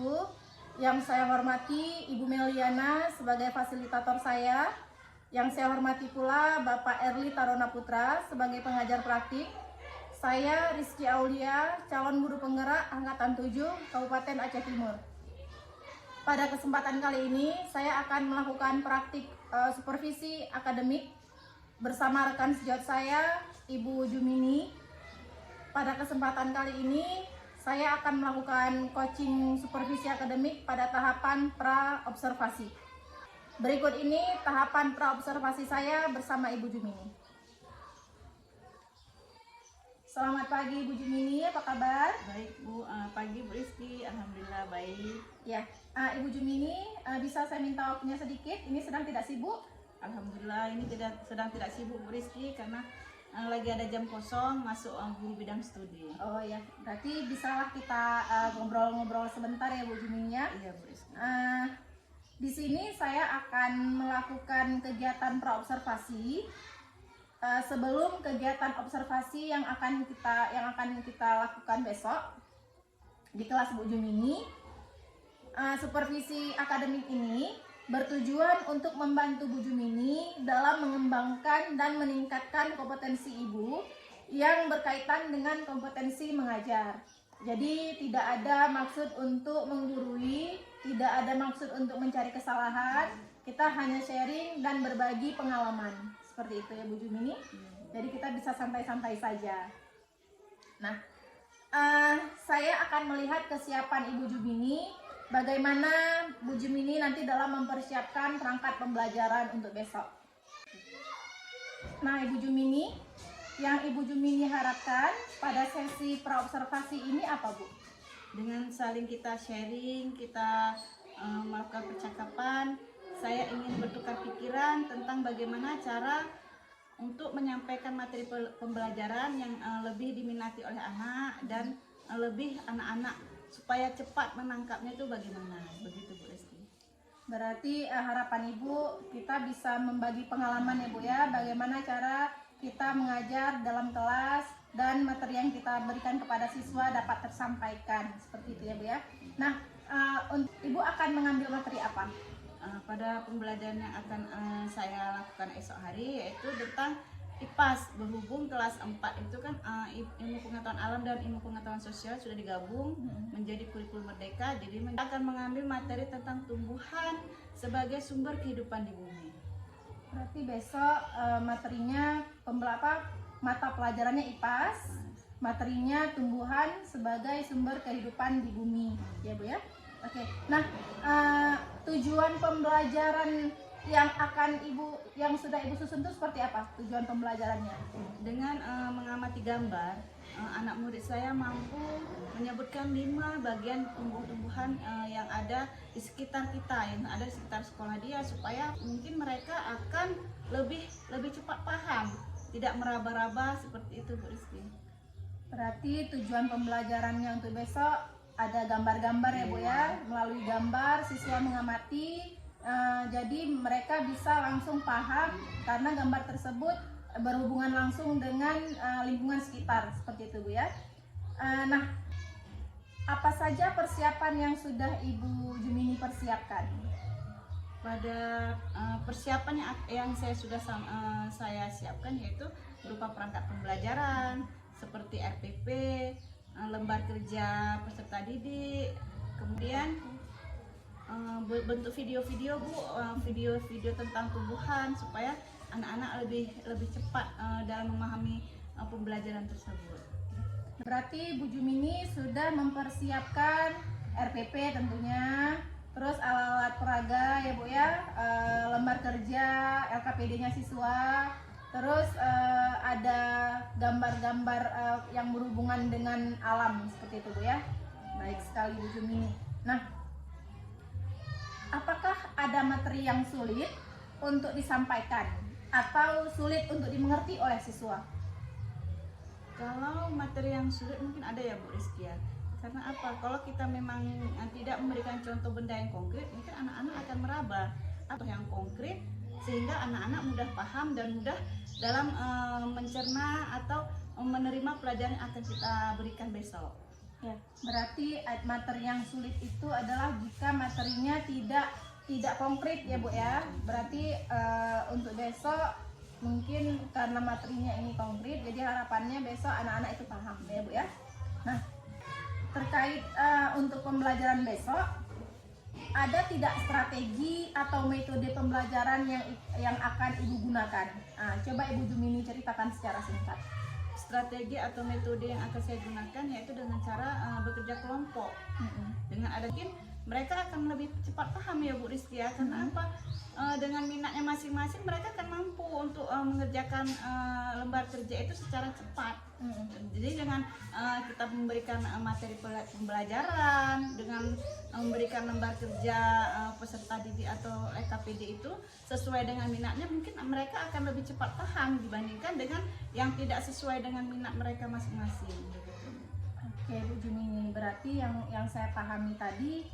wabarakatuh. Yang saya hormati Ibu Meliana sebagai fasilitator saya. Yang saya hormati pula Bapak Erli Tarona Putra sebagai pengajar praktik. Saya Rizky Aulia, calon guru penggerak Angkatan 7 Kabupaten Aceh Timur. Pada kesempatan kali ini saya akan melakukan praktik supervisi akademik bersama rekan sejawat saya, Ibu Jumini. Pada kesempatan kali ini saya akan melakukan coaching supervisi akademik pada tahapan pra-observasi. Berikut ini tahapan pra-observasi saya bersama Ibu Jumini. Selamat pagi Ibu Jumini, apa kabar? Baik Bu, pagi Bu Rizky, alhamdulillah baik. Ya, Ibu Jumini, bisa saya minta waktunya sedikit? Ini sedang tidak sibuk? Alhamdulillah ini sedang tidak sibuk Bu Rizky karena lagi ada jam kosong masuk guru bidang studi. Oh ya, berarti bisalah kita ngobrol-ngobrol sebentar ya Bu Jumini ya. Iya Bu Rizky. Di sini saya akan melakukan kegiatan praobservasi sebelum kegiatan observasi yang akan kita lakukan besok di kelas Bu Jumini. Supervisi akademik ini bertujuan untuk membantu Bu Jumini dalam mengembangkan dan meningkatkan kompetensi Ibu yang berkaitan dengan kompetensi mengajar. Jadi tidak ada maksud untuk menggurui, tidak ada maksud untuk mencari kesalahan. Kita hanya sharing dan berbagi pengalaman. Seperti itu ya Bu Jumini. Jadi kita bisa santai-santai saja. Nah, saya akan melihat kesiapan Ibu Jumini, bagaimana Bu Jumini nanti dalam mempersiapkan perangkat pembelajaran untuk besok. Nah Ibu Jumini, yang Ibu Jumini harapkan pada sesi praobservasi ini apa Bu? Dengan saling kita sharing, kita melakukan percakapan, saya ingin bertukar pikiran tentang bagaimana cara untuk menyampaikan materi pembelajaran yang lebih diminati oleh anak dan lebih anak-anak supaya cepat menangkapnya itu bagaimana, begitu Bu Rizky. Berarti harapan Ibu kita bisa membagi pengalaman ya Bu ya, bagaimana cara kita mengajar dalam kelas dan materi yang kita berikan kepada siswa dapat tersampaikan, seperti itu ya Bu ya. Nah, Ibu akan mengambil materi apa? Pada pembelajaran yang akan saya lakukan esok hari yaitu tentang IPAS, berhubung kelas 4 itu kan ilmu pengetahuan alam dan ilmu pengetahuan sosial sudah digabung menjadi kurikulum merdeka. Jadi akan mengambil materi tentang tumbuhan sebagai sumber kehidupan di bumi. Berarti besok materinya mata pelajarannya IPAS, materinya tumbuhan sebagai sumber kehidupan di bumi, ya Bu ya. Oke. Nah, tujuan pembelajaran yang sudah Ibu susun itu seperti apa tujuan pembelajarannya? Dengan mengamati gambar, anak murid saya mampu menyebutkan 5 bagian tumbuh-tumbuhan yang ada di sekitar kita, yang ada di sekitar sekolah dia, supaya mungkin mereka akan lebih cepat paham, tidak meraba-raba seperti itu Bu Rizky. Berarti tujuan pembelajarannya untuk besok ada gambar-gambar ya Bu ya, melalui gambar siswa mengamati. Jadi mereka bisa langsung paham karena gambar tersebut berhubungan langsung dengan lingkungan sekitar, seperti itu Bu ya. Nah, apa saja persiapan yang sudah Ibu Jumini persiapkan? Pada persiapan yang saya sudah saya siapkan yaitu berupa perangkat pembelajaran seperti RPP, lembar kerja peserta didik, kemudian bentuk video-video Bu, video-video tentang tumbuhan supaya anak-anak lebih cepat dalam memahami pembelajaran tersebut. Berarti Bu Jumini sudah mempersiapkan RPP tentunya, terus alat-alat peraga ya Bu ya, lembar kerja, LKPD-nya siswa, terus ada gambar-gambar yang berhubungan dengan alam, seperti itu Bu ya. Baik sekali Bu Jumini. Nah, apakah ada materi yang sulit untuk disampaikan atau sulit untuk dimengerti oleh siswa? Kalau materi yang sulit mungkin ada ya Bu Rizky ya. Karena apa? Kalau kita memang tidak memberikan contoh benda yang konkret, mungkin anak-anak akan meraba atau yang konkret sehingga anak-anak mudah paham dan mudah dalam mencerna atau menerima pelajaran yang akan kita berikan besok. Ya, berarti materi yang sulit itu adalah jika materinya tidak konkret ya Bu ya. Berarti untuk besok mungkin karena materinya ini konkret, jadi harapannya besok anak-anak itu paham ya Bu ya. Nah, terkait untuk pembelajaran besok, ada tidak strategi atau metode pembelajaran yang akan Ibu gunakan? Coba Ibu Jumini ceritakan secara singkat. Strategi atau metode yang akan saya gunakan yaitu dengan cara bekerja kelompok. Dengan ada mungkin mereka akan lebih cepat paham ya Bu Rizky ya, karena apa? Dengan minatnya masing-masing mereka akan mampu untuk mengerjakan lembar kerja itu secara cepat. Jadi dengan kita memberikan materi pembelajaran, dengan memberikan lembar kerja peserta didik atau EKPD itu sesuai dengan minatnya, mungkin mereka akan lebih cepat paham dibandingkan dengan yang tidak sesuai dengan minat mereka masing-masing. Oke Bu Jumini, berarti yang saya pahami tadi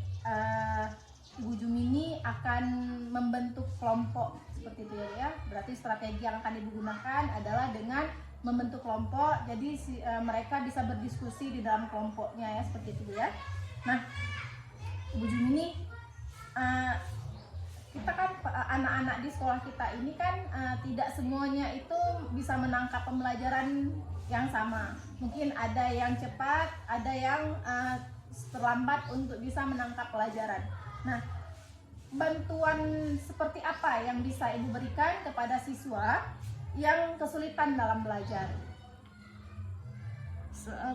Ibu Jumini akan membentuk kelompok seperti itu ya. Berarti strategi yang akan Ibu gunakan adalah dengan membentuk kelompok, jadi mereka bisa berdiskusi di dalam kelompoknya ya, seperti itu ya. Nah, Ibu Jumini, kita kan anak-anak di sekolah kita ini kan tidak semuanya itu bisa menangkap pembelajaran yang sama. Mungkin ada yang cepat, ada yang terlambat untuk bisa menangkap pelajaran. Nah, bantuan seperti apa yang bisa Ibu berikan kepada siswa yang kesulitan dalam belajar?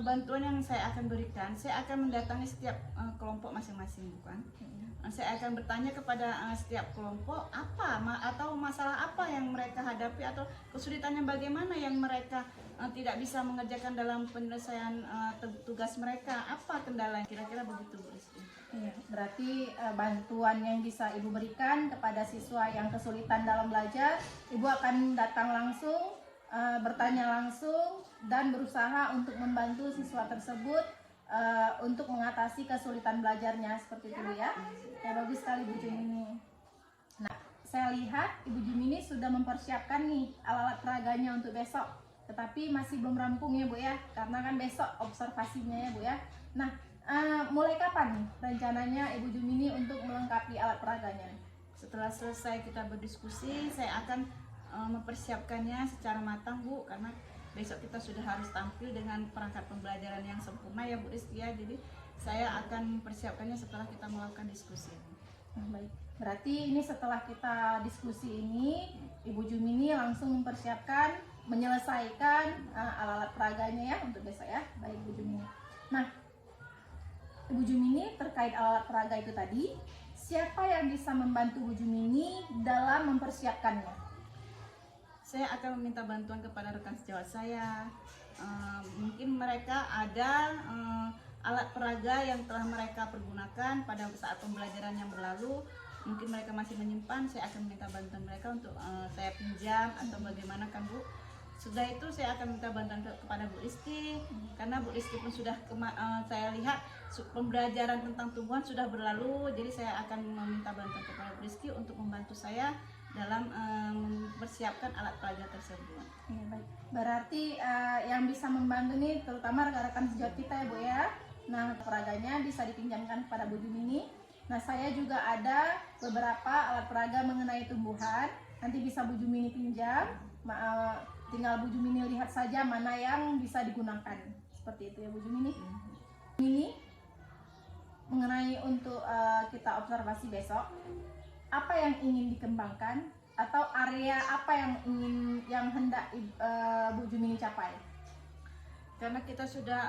Bantuan yang saya akan berikan, saya akan mendatangi setiap kelompok masing-masing, bukan? Saya akan bertanya kepada setiap kelompok atau masalah apa yang mereka hadapi atau kesulitannya bagaimana yang mereka tidak bisa mengerjakan dalam penyelesaian tugas mereka, apa kendalanya, kira-kira begitu Bu Rizky. Iya, berarti bantuan yang bisa Ibu berikan kepada siswa yang kesulitan dalam belajar, Ibu akan datang langsung, bertanya langsung, dan berusaha untuk membantu siswa tersebut untuk mengatasi kesulitan belajarnya, seperti itu ya. Ya, bagus sekali Bu Jumini. Nah, saya lihat Ibu Jumini sudah mempersiapkan nih alat-alat peraganya untuk besok, tetapi masih belum rampung ya Bu ya, karena kan besok observasinya ya Bu ya. Nah, mulai kapan rencananya Ibu Jumini untuk melengkapi alat peraganya? Setelah selesai kita berdiskusi, saya akan mempersiapkannya secara matang Bu, karena besok kita sudah harus tampil dengan perangkat pembelajaran yang sempurna ya Bu Rizky ya. Jadi saya akan mempersiapkannya setelah kita melakukan diskusi. Baik, berarti ini setelah kita diskusi ini, Ibu Jumini langsung mempersiapkan, menyelesaikan alat-alat peraganya ya untuk besok ya. Baik Bu Jumini. Nah, Ibu Jumini terkait alat peraga itu tadi, siapa yang bisa membantu Bu Jumini dalam mempersiapkannya? Saya akan meminta bantuan kepada rekan sejawat saya. Mungkin mereka ada alat peraga yang telah mereka pergunakan pada saat pembelajaran yang berlalu. Mungkin mereka masih menyimpan, saya akan meminta bantuan mereka untuk saya pinjam atau bagaimana kan Bu. Sudah itu saya akan minta bantuan kepada Bu Rizky, karena Bu Rizky pun sudah saya lihat pembelajaran tentang tumbuhan sudah berlalu, jadi saya akan meminta bantuan kepada Bu Rizky untuk membantu saya dalam mempersiapkan alat peraga tersebut. Ya, baik. Berarti yang bisa membantu nih terutama rekan-rekan sejawat kita ya Bu ya. Nah, peraganya bisa dipinjamkan kepada Bu Jumini. Nah, saya juga ada beberapa alat peraga mengenai tumbuhan, nanti bisa Bu Jumini pinjam. Tinggal Bu Jumini lihat saja mana yang bisa digunakan, seperti itu ya Bu Jumini. Ini mengenai untuk kita observasi besok, apa yang ingin dikembangkan atau area apa yang hendak Bu Jumini capai? Karena kita sudah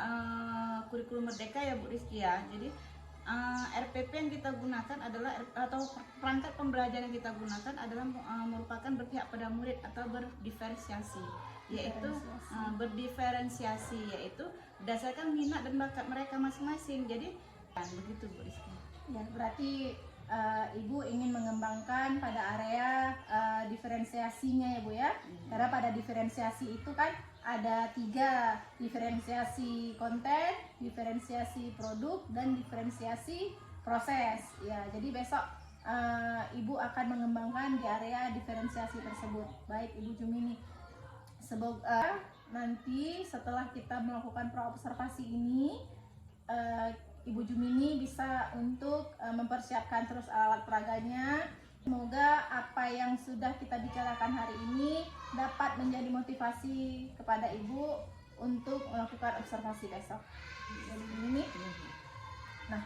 kurikulum merdeka ya Bu Rizky ya, jadi RPP yang kita gunakan adalah atau perangkat pembelajaran yang kita gunakan adalah merupakan berpihak pada murid atau berdiferensiasi, yaitu berdiferensiasi yaitu berdasarkan minat dan bakat mereka masing-masing. Jadi begitu Bu Rizky. Ya, berarti Ibu ingin mengembangkan pada area diferensiasinya ya Bu ya. Karena pada diferensiasi itu kan ada 3, diferensiasi konten, diferensiasi produk, dan diferensiasi proses. Ya, jadi besok Ibu akan mengembangkan di area diferensiasi tersebut. Baik Ibu Jumini, semoga nanti setelah kita melakukan praobservasi ini, Ibu Jumini bisa untuk mempersiapkan terus alat peraganya. Semoga apa yang sudah kita bicarakan hari ini dapat menjadi motivasi kepada Ibu untuk melakukan observasi besok. Ini. Nah,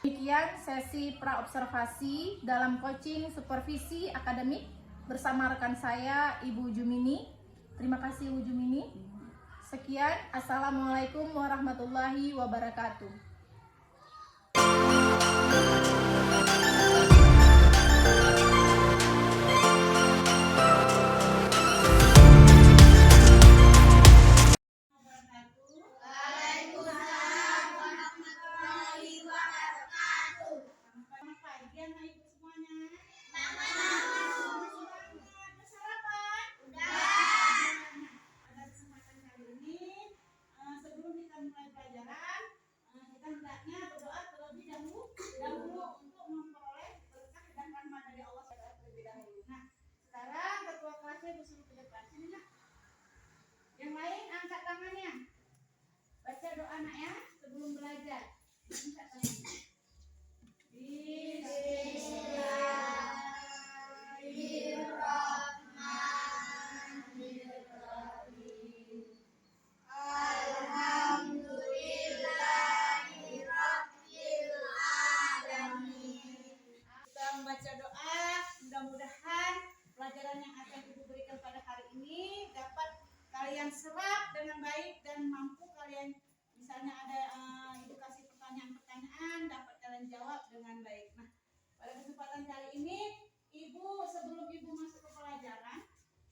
demikian sesi pra-observasi dalam coaching supervisi akademik bersama rekan saya, Ibu Jumini. Terima kasih, Ibu Jumini. Sekian, Assalamualaikum warahmatullahi wabarakatuh. Yang lain angkat tangannya. Baca doa anak ya sebelum belajar. Angkat tangannya. Bismillahirrahmanirrahim. Alhamdulillahirabbil alamin. Kita membaca doa, mudah-mudahan pelajaran yang akan Ibu berikan pada hari ini dapat kalian serap dengan baik dan mampu kalian, misalnya ada Ibu kasih pertanyaan-pertanyaan, dapat kalian jawab dengan baik. Nah, pada kesempatan kali ini Ibu, sebelum Ibu masuk ke pelajaran,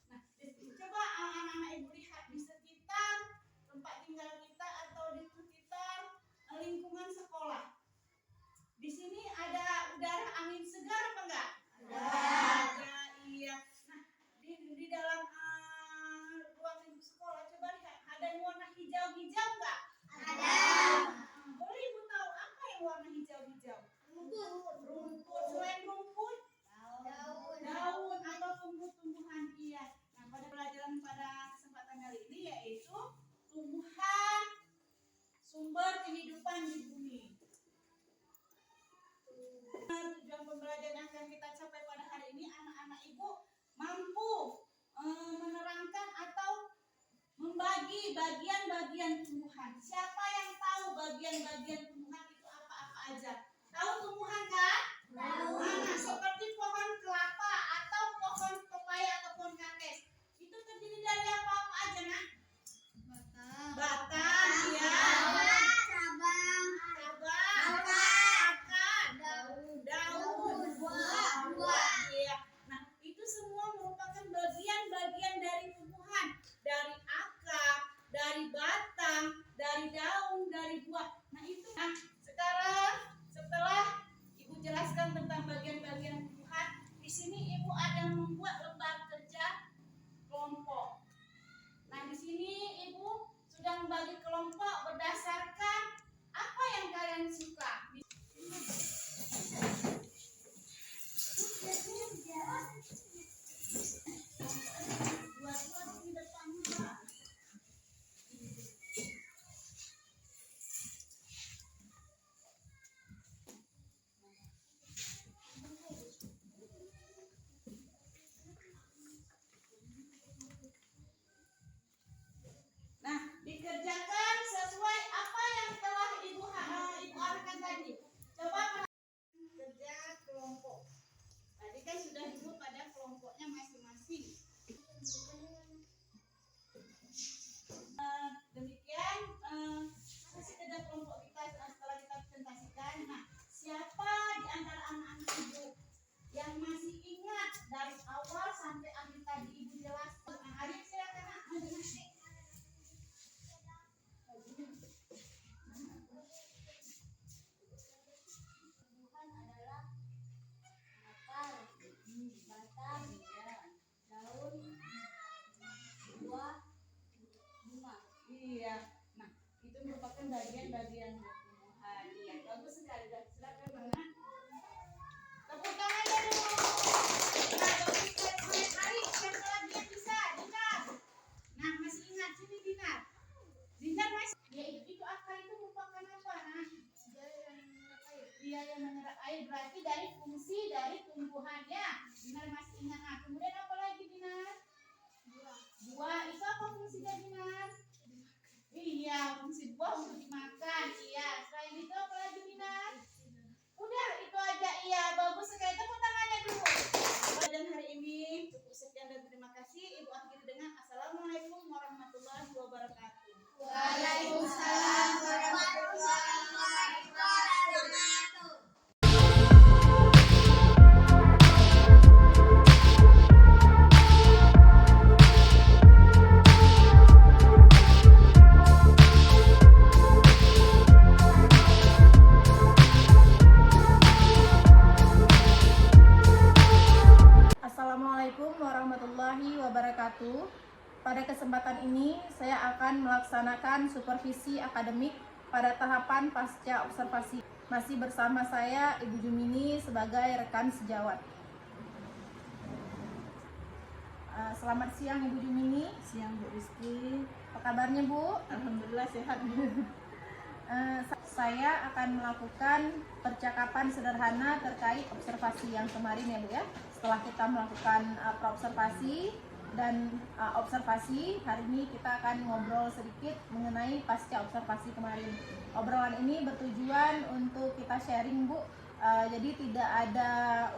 nah coba anak-anak Ibu lihat di sekitar tempat tinggal kita atau di sekitar lingkungan sekolah. Di sini ada udara angin segar apa enggak? Ada, iya. Nah, di dalam ruang lingkup sekolah coba lihat, ada yang warna hijau-hijau enggak? Ada. Boleh Ibu tahu apa yang warna hijau-hijau? Rumput. Selain rumput? Daun atau tumbuh-tumbuhan. Iya. Nah, pada pelajaran pada kesempatan kali ini yaitu tumbuhan sumber kehidupan di bumi. Tujuan pembelajaran yang akan kita capai pada hari ini, anak-anak Ibu mampu menerangkan atau membagi bagian-bagian tumbuhan. Siapa yang tahu bagian-bagian tumbuhan itu apa-apa aja? Tahu tumbuhan kan? Tahu. Nah, seperti pohon kelapa atau pohon pepaya atau pohon kaktus. Itu terdiri dari apa-apa aja, Nak? Batang, iya. Cabang, akar, daun, buah. Iya. Nah, itu semua merupakan bagian-bagian dari tumbuhan, dari akar, dari batang, dari daun, dari buah. Nah, itu. Nah, sekarang biaya menyerap air berarti dari fungsi dari tumbuhannya. Binar masih ingat. Nah, kemudian apa lagi Binar? Buah. Itu apa fungsinya Binar? Iya, fungsi buah untuk dimakan. Iya. Selain itu apa lagi Binar? Udah, itu aja. Iya, bagus sekali. Tepuk tangannya dulu. Dan hari ini cukup sekian dan terima kasih. Ibu akhiri dengan Assalamualaikum warahmatullahi wabarakatuh. Waalaikumsalam warahmatullahi wabarakatuh. Assalamualaikum warahmatullahi wabarakatuh. Pada kesempatan ini saya akan melaksanakan supervisi akademik pada tahapan pasca observasi. Masih bersama saya Ibu Jumini sebagai rekan sejawat. Selamat siang Ibu Jumini. Siang Bu Rizky. Apa kabarnya Bu? Alhamdulillah sehat Bu. Saya akan melakukan percakapan sederhana terkait observasi yang kemarin ya Bu ya. Setelah kita melakukan praobservasi dan observasi, hari ini kita akan ngobrol sedikit mengenai pasca observasi kemarin. Obrolan ini bertujuan untuk kita sharing Bu, jadi tidak ada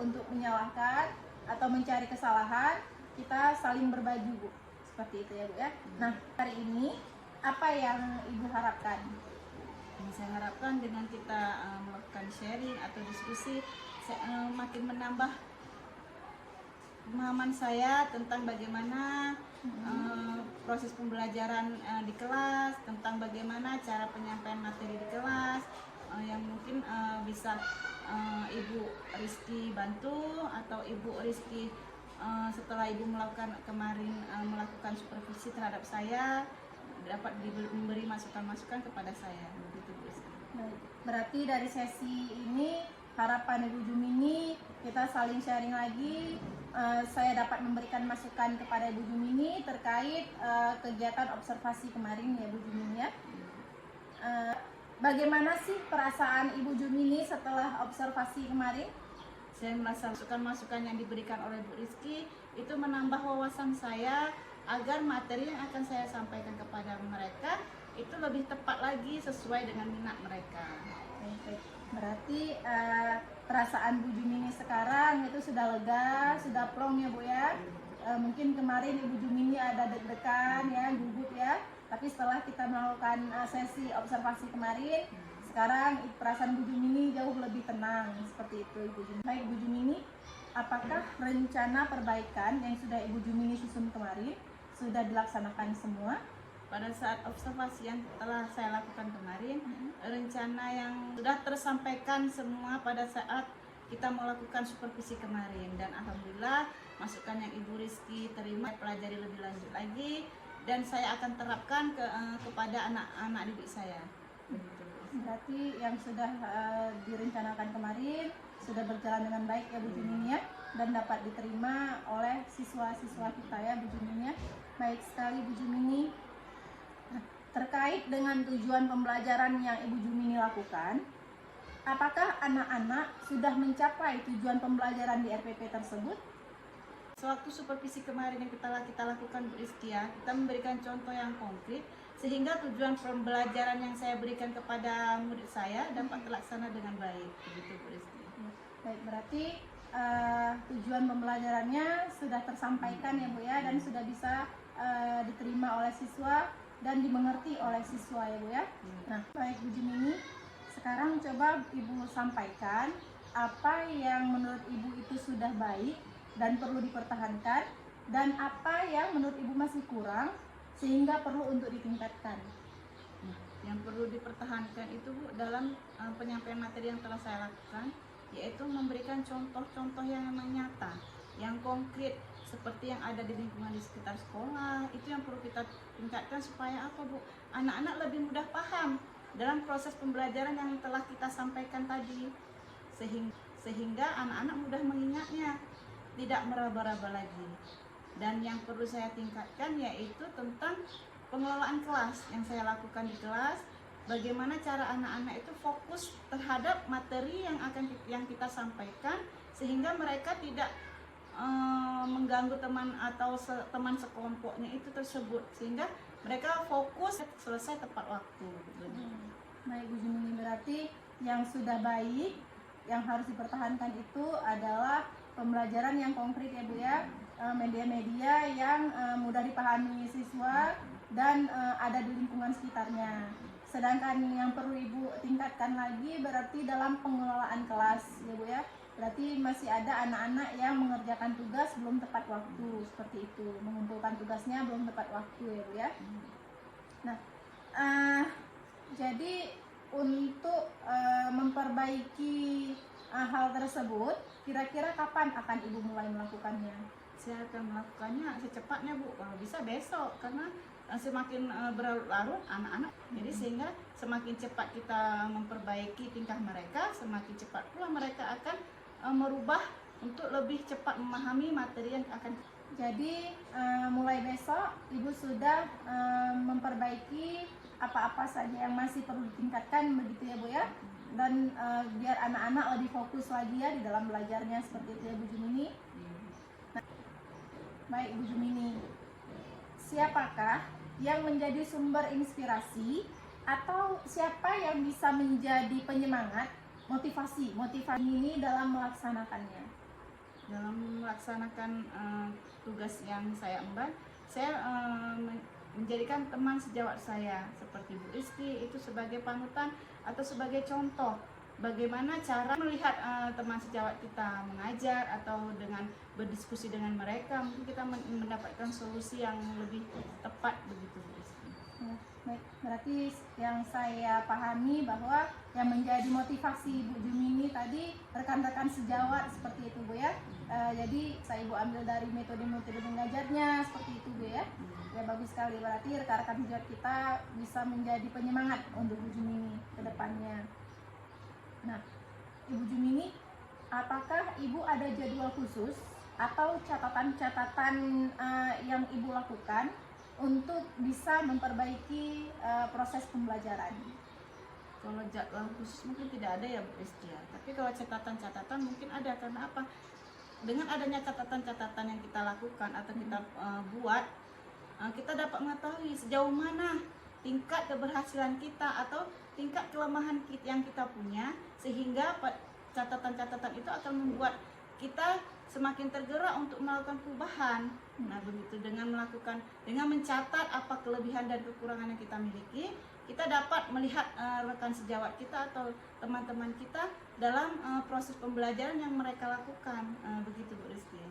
untuk menyalahkan atau mencari kesalahan, kita saling berbagi Bu, seperti itu ya Bu ya. Nah, hari ini apa yang Ibu harapkan? Yang saya harapkan dengan kita melakukan sharing atau diskusi, saya makin menambah pemahaman saya tentang bagaimana proses pembelajaran di kelas, tentang bagaimana cara penyampaian materi di kelas, yang mungkin bisa Ibu Rizky bantu, atau Ibu Rizky setelah Ibu melakukan kemarin melakukan supervisi terhadap saya, dapat memberi masukan-masukan kepada saya. Begitu Bu Rizky. Berarti dari sesi ini harapan Ibu Jumini kita saling sharing lagi. Saya dapat memberikan masukan kepada Ibu Jumini terkait kegiatan observasi kemarin ya Bu Jumini ya. Bagaimana sih perasaan Ibu Jumini setelah observasi kemarin? Saya merasa masukan-masukan yang diberikan oleh Bu Rizky itu menambah wawasan saya agar materi yang akan saya sampaikan kepada mereka itu lebih tepat lagi sesuai dengan minat mereka. Berarti perasaan Bu Jumini sekarang itu sudah lega, sudah plong ya Bu ya. Mungkin kemarin Ibu Jumini ada deg-degan ya, gugup ya. Tapi setelah kita melakukan sesi observasi kemarin, sekarang perasaan Bu Jumini jauh lebih tenang, seperti itu Ibu Jumini. Baik Bu Jumini, apakah rencana perbaikan yang sudah Ibu Jumini susun kemarin sudah dilaksanakan semua? Pada saat observasi yang telah saya lakukan kemarin, rencana yang sudah tersampaikan semua pada saat kita melakukan supervisi kemarin, dan alhamdulillah masukan yang Ibu Rizky terima pelajari lebih lanjut lagi, dan saya akan terapkan kepada anak-anak didik saya. Begitu. Berarti yang sudah direncanakan kemarin sudah berjalan dengan baik ya Bu Jumini ya, dan dapat diterima oleh siswa-siswa kita ya Bu Jumini ya. Baik sekali Bu Jumini. Terkait dengan tujuan pembelajaran yang Ibu Jumini lakukan, apakah anak-anak sudah mencapai tujuan pembelajaran di RPP tersebut? Sewaktu supervisi kemarin yang kita lakukan Bu Rizky ya, kita memberikan contoh yang konkret sehingga tujuan pembelajaran yang saya berikan kepada murid saya dapat terlaksana dengan baik. Begitu Bu Rizky. Baik, berarti tujuan pembelajarannya sudah tersampaikan ya Bu ya, dan sudah bisa diterima oleh siswa dan dimengerti oleh siswa ya Bu ya. Nah, baik Bu Jumini, sekarang coba Ibu sampaikan apa yang menurut Ibu itu sudah baik dan perlu dipertahankan, dan apa yang menurut Ibu masih kurang sehingga perlu untuk ditingkatkan. Yang perlu dipertahankan itu Bu, dalam penyampaian materi yang telah saya lakukan, yaitu memberikan contoh-contoh yang memang nyata, yang konkret, seperti yang ada di lingkungan di sekitar sekolah. Itu yang perlu kita tingkatkan supaya apa Bu? Anak-anak lebih mudah paham dalam proses pembelajaran yang telah kita sampaikan tadi, sehingga anak-anak mudah mengingatnya, tidak meraba-raba lagi. Dan yang perlu saya tingkatkan yaitu tentang pengelolaan kelas yang saya lakukan di kelas, bagaimana cara anak-anak itu fokus terhadap materi yang kita sampaikan, sehingga mereka tidak mengganggu teman atau teman sekelompoknya itu tersebut, sehingga mereka fokus selesai tepat waktu. Baik Bu Jumini, berarti yang sudah baik yang harus dipertahankan itu adalah pembelajaran yang konkret ya Bu ya, media-media yang mudah dipahami siswa dan ada di lingkungan sekitarnya. Sedangkan yang perlu Ibu tingkatkan lagi berarti dalam pengelolaan kelas ya Bu ya. Berarti masih ada anak-anak yang mengerjakan tugas belum tepat waktu, seperti itu, mengumpulkan tugasnya belum tepat waktu ya Bu ya. Nah, jadi untuk memperbaiki hal tersebut, kira-kira kapan akan Ibu mulai melakukannya? Saya akan melakukannya secepatnya Bu, kalau bisa besok, karena semakin berlarut anak-anak, jadi sehingga semakin cepat kita memperbaiki tingkah mereka, semakin cepat pula mereka akan merubah untuk lebih cepat memahami materi yang akan. Jadi mulai besok Ibu sudah memperbaiki apa-apa saja yang masih perlu ditingkatkan begitu ya Bu ya, dan biar anak-anak lebih fokus lagi ya di dalam belajarnya, seperti itu ya Bu Jumini. Nah, baik Bu Jumini, siapakah yang menjadi sumber inspirasi atau siapa yang bisa menjadi penyemangat, motivasi ini dalam melaksanakannya? Dalam melaksanakan tugas yang saya emban, saya menjadikan teman sejawat saya seperti Bu Rizky itu sebagai panutan atau sebagai contoh bagaimana cara melihat teman sejawat kita mengajar atau dengan berdiskusi dengan mereka, mungkin kita mendapatkan solusi yang lebih tepat begitu Bu Rizky. Ya, baik. Berarti yang saya pahami bahwa yang menjadi motivasi Bu Jumini tadi rekan-rekan sejawat seperti itu Bu ya. Jadi saya Ibu ambil dari metode-metode mengajarnya seperti itu Bu ya. Ya bagus sekali, berarti rekan-rekan sejawat kita bisa menjadi penyemangat untuk Bu Jumini ke depannya. Nah, Ibu Jumini, apakah Ibu ada jadwal khusus atau catatan-catatan yang Ibu lakukan untuk bisa memperbaiki proses pembelajaran? Kalau jadwal khusus mungkin tidak ada ya Bu Rizky ya. Tapi kalau catatan-catatan mungkin ada, karena apa? Dengan adanya catatan-catatan yang kita lakukan atau kita buat, kita dapat mengetahui sejauh mana tingkat keberhasilan kita atau tingkat kelemahan yang kita punya, sehingga catatan-catatan itu akan membuat kita semakin tergerak untuk melakukan perubahan. Nah begitu, dengan mencatat apa kelebihan dan kekurangan yang kita miliki, kita dapat melihat rekan sejawat kita atau teman-teman kita dalam proses pembelajaran yang mereka lakukan. Begitu Bu Rizky.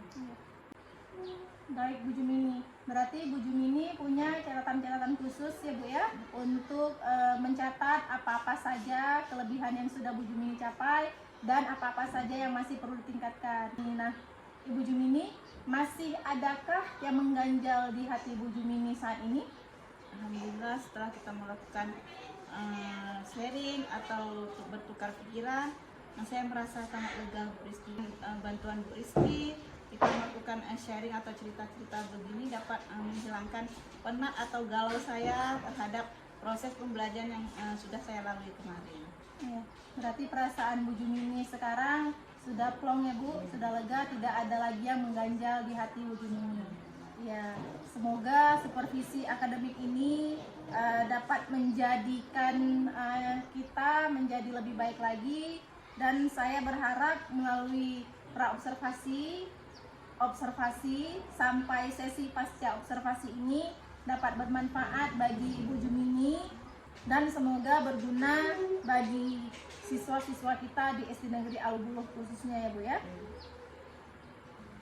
Baik Bu Jumini, berarti Bu Jumini punya catatan-catatan khusus ya Bu ya, untuk mencatat apa-apa saja kelebihan yang sudah Bu Jumini capai dan apa-apa saja yang masih perlu ditingkatkan. Nah Ibu Jumini, masih adakah yang mengganjal di hati Bu Jumini saat ini? Alhamdulillah, setelah kita melakukan sharing atau bertukar pikiran, saya merasa sangat lega Bu Rizky. Bantuan Bu Rizky, kita melakukan sharing atau cerita-cerita begini dapat menghilangkan penat atau galau saya terhadap proses pembelajaran yang sudah saya lalui kemarin. Ya, berarti perasaan Bu Jumini sekarang sudah plong ya Bu, sudah lega, tidak ada lagi yang mengganjal di hati Bu Jumini. Ya, semoga supervisi akademik ini dapat menjadikan kita menjadi lebih baik lagi, dan saya berharap melalui praobservasi, observasi sampai sesi pasca observasi ini dapat bermanfaat bagi Ibu Jumini dan semoga berguna bagi siswa-siswa kita di SD Negeri Al-Buluh khususnya ya Bu ya.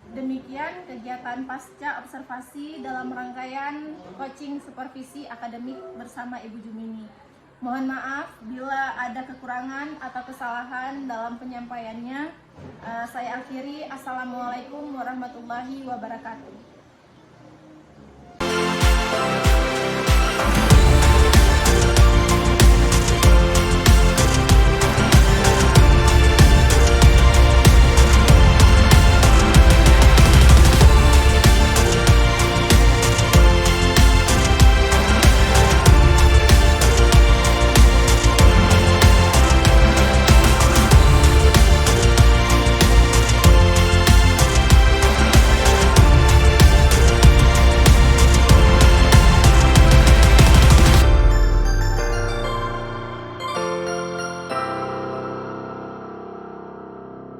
Demikian kegiatan pasca observasi dalam rangkaian coaching supervisi akademik bersama Ibu Jumini. Mohon maaf bila ada kekurangan atau kesalahan dalam penyampaiannya. Saya akhiri. Assalamualaikum warahmatullahi wabarakatuh.